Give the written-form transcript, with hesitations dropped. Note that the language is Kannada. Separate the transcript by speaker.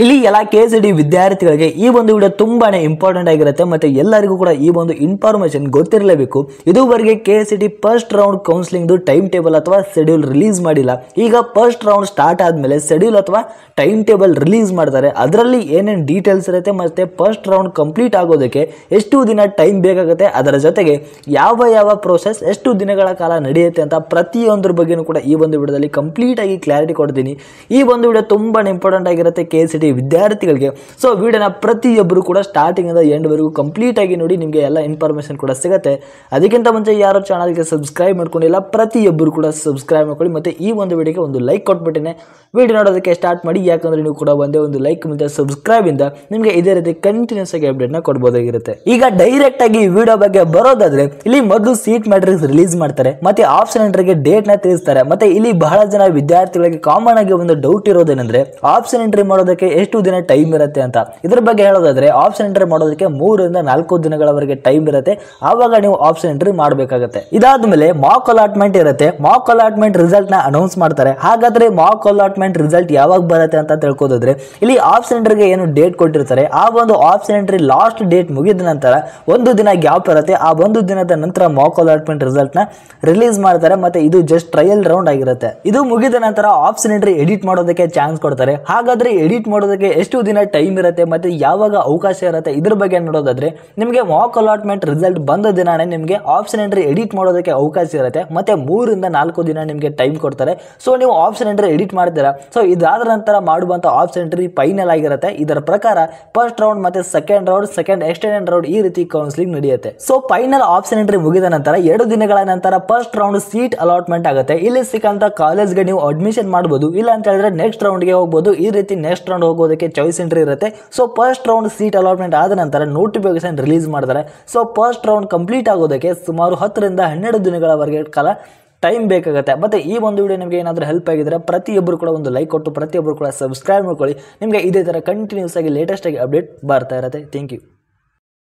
Speaker 1: ಇಲ್ಲಿ ಎಲ್ಲ KCET ವಿದ್ಯಾರ್ಥಿಗಳಿಗೆ ಈ ಒಂದು ವಿಡಿಯೋ ತುಂಬಾನೇ ಇಂಪಾರ್ಟೆಂಟ್ ಆಗಿರುತ್ತೆ ಮತ್ತೆ ಎಲ್ಲರಿಗೂ ಕೂಡ ಈ ಒಂದು ಇನ್ಫಾರ್ಮೇಶನ್ ಗೊತ್ತಿರಲೇಬೇಕು. ಇದುವರೆಗೆ KCET first round counselling time table ಅಥವಾ ಶೆಡ್ಯೂಲ್ ರಿಲೀಸ್ ಮಾಡಿಲ್ಲ. ಈಗ ಫಸ್ಟ್ ರೌಂಡ್ ಸ್ಟಾರ್ಟ್ ಆದ್ಮೇಲೆ ಶೆಡ್ಯೂಲ್ ಅಥವಾ ಟೈಮ್ ಟೇಬಲ್ ರಿಲೀಸ್ ಮಾಡ್ತಾರೆ. ಅದರಲ್ಲಿ ಏನೇನು ಡೀಟೇಲ್ಸ್ ಇರುತ್ತೆ ಮತ್ತೆ ಫಸ್ಟ್ ರೌಂಡ್ ಕಂಪ್ಲೀಟ್ ಆಗೋದಕ್ಕೆ ಎಷ್ಟು ದಿನ ಟೈಮ್ ಬೇಕಾಗುತ್ತೆ, ಅದರ ಜೊತೆಗೆ ಯಾವ ಪ್ರೋಸೆಸ್ ಎಷ್ಟು ದಿನಗಳ ಕಾಲ ನಡೆಯುತ್ತೆ ಅಂತ ಪ್ರತಿಯೊಂದರ ಬಗ್ಗೆನೂ ಕೂಡ ಈ ಒಂದು ವಿಡಿಯೋದಲ್ಲಿ ಕಂಪ್ಲೀಟ್ ಆಗಿ ಕ್ಲಾರಿಟಿ ಕೊಡ್ತೀನಿ. ಈ ಒಂದು ವಿಡಿಯೋ ತುಂಬಾನೇ ಇಂಪಾರ್ಟೆಂಟ್ ಆಗಿರುತ್ತೆ KCET ವಿದ್ಯಾರ್ಥಿಗಳಿಗೆ. ಸೊ ವಿಡಿಯೋನ ಪ್ರತಿಯೊಬ್ಬರು ಕೂಡ ಸ್ಟಾರ್ಟಿಂಗ್ ಇಂದ ಎಂಡ್ ವರೆಗೂ ಕಂಪ್ಲೀಟ್ ಆಗಿ ನೋಡಿ, ನಿಮಗೆ ಎಲ್ಲ ಇನ್ಫಾರ್ಮೇಶನ್ ಕೂಡ ಸಿಗುತ್ತೆ. ಅದಕ್ಕಿಂತ ಮುಂಚೆ ಯಾರು ಚಾನಲ್ಗೆ ಸಬ್ಸ್ಕ್ರೈಬ್ ಮಾಡ್ಕೊಂಡಿಲ್ಲ ಪ್ರತಿಯೊಬ್ಬರು ಕೂಡ ಸಬ್ಸ್ಕ್ರೈಬ್ ಮಾಡ್ಕೊಳ್ಳಿ ಮತ್ತೆ ಈ ಒಂದು ವಿಡಿಯೋಗೆ ಒಂದು ಲೈಕ್ ಕೊಟ್ಬಿಟ್ಟೇನೆ ವಿಡಿಯೋ ನೋಡೋದಕ್ಕೆ ಸ್ಟಾರ್ಟ್ ಮಾಡಿ. ಯಾಕಂದ್ರೆ ನೀವು ಕೂಡ ಒಂದೇ ಒಂದು ಲೈಕ್ ಮತ್ತೆ ಸಬ್ಸ್ಕ್ರೈಬ್ ಇಂದ ನಿಮಗೆ ಇದೇ ರೀತಿ ಕಂಟಿನ್ಯೂಸ್ ಆಗಿ ಅಪ್ಡೇಟ್ ನ ಕೊಡಬಹುದಾಗಿರುತ್ತೆ. ಈಗ ಡೈರೆಕ್ಟ್ ಆಗಿ ವಿಡಿಯೋ ಬಗ್ಗೆ ಬರೋದಾದ್ರೆ, ಇಲ್ಲಿ ಮೊದಲು ಸೀಟ್ ಮ್ಯಾಟ್ರಿಕ್ಸ್ ರಿಲೀಸ್ ಮಾಡ್ತಾರೆ ಮತ್ತೆ ಆಪ್ಷನ್ ಎಂಟ್ರಿಗೆ ಡೇಟ್ ನ ತಿಳಿಸ್ತಾರೆ. ಮತ್ತೆ ಇಲ್ಲಿ ಬಹಳ ಜನ ವಿದ್ಯಾರ್ಥಿಗಳಿಗೆ ಕಾಮನ್ ಆಗಿ ಒಂದು ಡೌಟ್ ಇರೋದೇನೆಂದ್ರೆ, ಆಪ್ಷನ್ ಎಂಟ್ರಿ ಮಾಡೋದಕ್ಕೆ ಎಷ್ಟು ದಿನ ಟೈಮ್ ಇರುತ್ತೆ ಅಂತ. ಇದ್ರ ಬಗ್ಗೆ ಹೇಳೋದಾದ್ರೆ, ಆಪ್ಷನ್ ಎಂಟ್ರಿ ಮಾಡೋದಕ್ಕೆ 3 ರಿಂದ 4 ದಿನಗಳವರೆಗೆ ಟೈಮ್ ಇರುತ್ತೆ. ಆವಾಗ ನೀವು ಆಪ್ಷನ್ ಎಂಟ್ರಿ ಮಾಡಬೇಕಾಗುತ್ತೆ. ಇದಾದ್ಮೇಲೆ ಮಾಕ್ ಅಲಾಟ್ಮೆಂಟ್ ಇರುತ್ತೆ. ಮಾಕ್ ಅಲಾಟ್ಮೆಂಟ್ ರಿಸಲ್ಟ್ ನ ಅನೌನ್ಸ್ ಮಾಡ್ತಾರೆ. ಹಾಗಾದ್ರೆ ಮಾಕ್ ಅಲಾಟ್ಮೆಂಟ್ ರಿಸಲ್ಟ್ ಯಾವಾಗ ಬರುತ್ತೆ ಅಂತ ತಿಳ್ಕೋದಾದ್ರೆ, ಇಲ್ಲಿ ಆಪ್ಷನ್ ಎಂಟ್ರಿಗೆ ಏನು ಡೇಟ್ ಕೊಟ್ಟಿರ್ತಾರೆ, ಆ ಒಂದು ಆಪ್ಷನ್ ಎಂಟ್ರಿ ಲಾಸ್ಟ್ ಡೇಟ್ ಮುಗಿದ ನಂತರ 1 ದಿನ ಗ್ಯಾಪ್ ಇರುತ್ತೆ. ಆ 1 ದಿನದ ನಂತರ ಮಾಕ್ ಅಲಾಟ್ಮೆಂಟ್ ರಿಸಲ್ಟ್ ನ ರಿಲೀಸ್ ಮಾಡ್ತಾರೆ. ಮತ್ತೆ ಇದು ಜಸ್ಟ್ ಟ್ರಯಲ್ ರೌಂಡ್ ಆಗಿರುತ್ತೆ. ಇದು ಮುಗಿದ ನಂತರ ಆಪ್ಷನ್ ಎಂಟ್ರಿ ಎಡಿಟ್ ಮಾಡೋದಕ್ಕೆ ಚಾನ್ಸ್ ಕೊಡ್ತಾರೆ. ಹಾಗಾದ್ರೆ ಎಡಿಟ್ ಮಾಡೋದಕ್ಕೆ ಎಷ್ಟು ದಿನ ಟೈಮ್ ಇರುತ್ತೆ ಮತ್ತೆ ಯಾವಾಗ ಅವಕಾಶ ಇರುತ್ತೆ, ಇದ್ರ ಬಗ್ಗೆ ನೋಡೋದಾದ್ರೆ, ನಿಮಗೆ ಮಾಕ್ ಅಲಾಟ್ಮೆಂಟ್ ರಿಸಲ್ಟ್ ಬಂದ ದಿನಾನೇ ನಿಮಗೆ ಆಪ್ಷನ್ ಎಂಟ್ರಿ ಎಡಿಟ್ ಮಾಡೋದಕ್ಕೆ ಅವಕಾಶ ಇರುತ್ತೆ. ಮತ್ತೆ 3 ರಿಂದ 4 ದಿನ ನಿಮಗೆ ಟೈಮ್ ಕೊಡ್ತಾರೆ. ಸೊ ನೀವು ಆಪ್ಷನ್ ಎಂಟ್ರಿ ಎಡಿಟ್ ಮಾಡ್ತೀರಾ. ಸೊ ಇದಾದ ನಂತರ ಮಾಡುವಂತ ಆಪ್ಷನ್ ಎಂಟ್ರಿ ಫೈನಲ್ ಆಗಿರುತ್ತೆ. ಇದರ ಪ್ರಕಾರ ಫಸ್ಟ್ ರೌಂಡ್ ಮತ್ತೆ second round, second extended round ಈ ರೀತಿ ಕೌನ್ಸಿಲಿಂಗ್ ನಡೆಯುತ್ತೆ. ಸೊ ಫೈನಲ್ ಆಪ್ಷನ್ ಎಂಟ್ರಿ ಮುಗಿದ ನಂತರ 2 ದಿನಗಳ ನಂತರ ಫಸ್ಟ್ ರೌಂಡ್ ಸೀಟ್ ಅಲಾಟ್ಮೆಂಟ್ ಆಗುತ್ತೆ. ಇಲ್ಲಿ ಸಿಕ್ಕಂತ ಕಾಲೇಜ್ಗೆ ನೀವು ಅಡ್ಮಿಷನ್ ಮಾಡಬಹುದು. ಇಲ್ಲ ಅಂತ ಹೇಳಿದ್ರೆ ನೆಕ್ಸ್ಟ್ ರೌಂಡ್ ಗೆ ಹೋಗಬಹುದು. ಈ ರೀತಿ ನೆಕ್ಸ್ಟ್ ರೌಂಡ್ ಹೋಗೋದಕ್ಕೆ ಚಾಯ್ಸ್ ಎಂಟ್ರಿ ಇರುತ್ತೆ. So first round seat allotment ಆದ ನಂತರ ನೋಟಿಫಿಕೇಶನ್ ರಿಲೀಸ್ ಮಾಡ್ತಾರೆ. ಸೊ ಫಸ್ಟ್ ರೌಂಡ್ ಕಂಪ್ಲೀಟ್ ಆಗೋದಕ್ಕೆ ಸುಮಾರು 10 ರಿಂದ 12 ದಿನಗಳವರೆಗೆ ಕಾಲ ಟೈಮ್ ಬೇಕಾಗುತ್ತೆ. ಮತ್ತೆ ಈ ಒಂದು ವಿಡಿಯೋ ನಿಮಗೆ ಏನಾದರೂ ಹೆಲ್ಪ್ ಆಗಿದ್ರೆ ಪ್ರತಿಯೊಬ್ಬರು ಕೂಡ ಒಂದು ಲೈಕ್ ಕೊಟ್ಟು ಪ್ರತಿಯೊಬ್ಬರು ಕೂಡ ಸಬ್ಸ್ಕ್ರೈಬ್ ಮಾಡ್ಕೊಳ್ಳಿ. ನಿಮಗೆ ಇದೇ ತರ ಕಂಟಿನ್ಯೂಸ್ ಆಗಿ ಲೇಟೆಸ್ಟ್ ಆಗಿ ಅಪ್ಡೇಟ್ ಬರ್ತಾ ಇರುತ್ತೆ. Thank you.